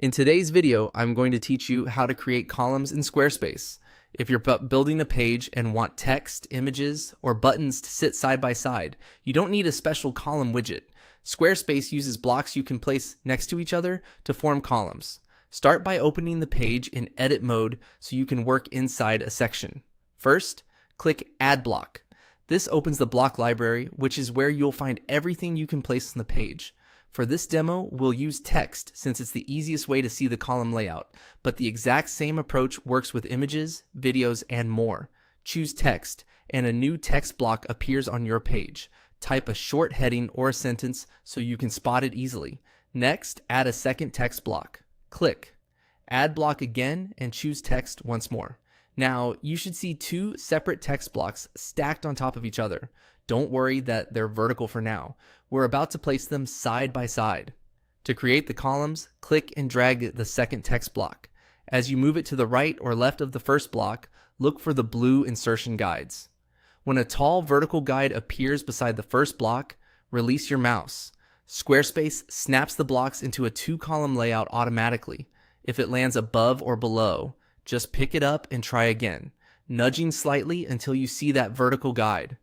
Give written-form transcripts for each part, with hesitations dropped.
In today's video, I'm going to teach you how to create columns in Squarespace. If you're building a page and want text, images, or buttons to sit side by side, you don't need a special column widget. Squarespace uses blocks you can place next to each other to form columns. Start by opening the page in edit mode so you can work inside a section. First, click Add Block. This opens the block library, which is where you'll find everything you can place on the page. For this demo, we'll use text since it's the easiest way to see the column layout, but the exact same approach works with images, videos, and more. Choose text, and a new text block appears on your page. Type a short heading or a sentence so you can spot it easily. Next, add a second text block. Click Add Block again and choose text once more. Now, you should see two separate text blocks stacked on top of each other. Don't worry that they're vertical for now. We're about to place them side by side. To create the columns, click and drag the second text block. As you move it to the right or left of the first block, look for the blue insertion guides. When a tall vertical guide appears beside the first block, release your mouse. Squarespace snaps the blocks into a two-column layout automatically. If it lands above or below, just pick it up and try again, nudging slightly until you see that vertical guide.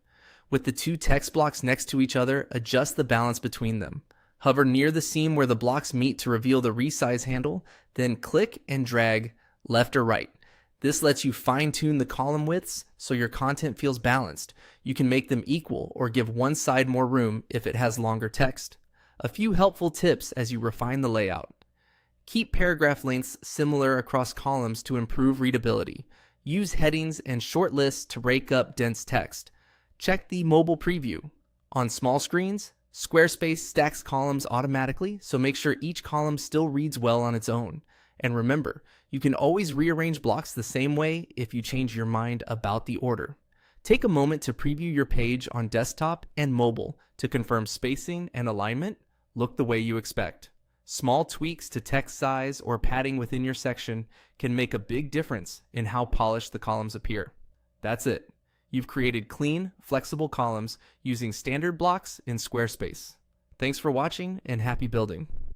With the two text blocks next to each other, adjust the balance between them. Hover near the seam where the blocks meet to reveal the resize handle, then click and drag left or right. This lets you fine-tune the column widths so your content feels balanced. You can make them equal or give one side more room if it has longer text. A few helpful tips as you refine the layout. Keep paragraph lengths similar across columns to improve readability. Use headings and short lists to break up dense text. Check the mobile preview. On small screens, Squarespace stacks columns automatically, so make sure each column still reads well on its own. And remember, you can always rearrange blocks the same way if you change your mind about the order. Take a moment to preview your page on desktop and mobile to confirm spacing and alignment look the way you expect. Small tweaks to text size or padding within your section can make a big difference in how polished the columns appear. That's it. You've created clean, flexible columns using standard blocks in Squarespace. Thanks for watching and happy building.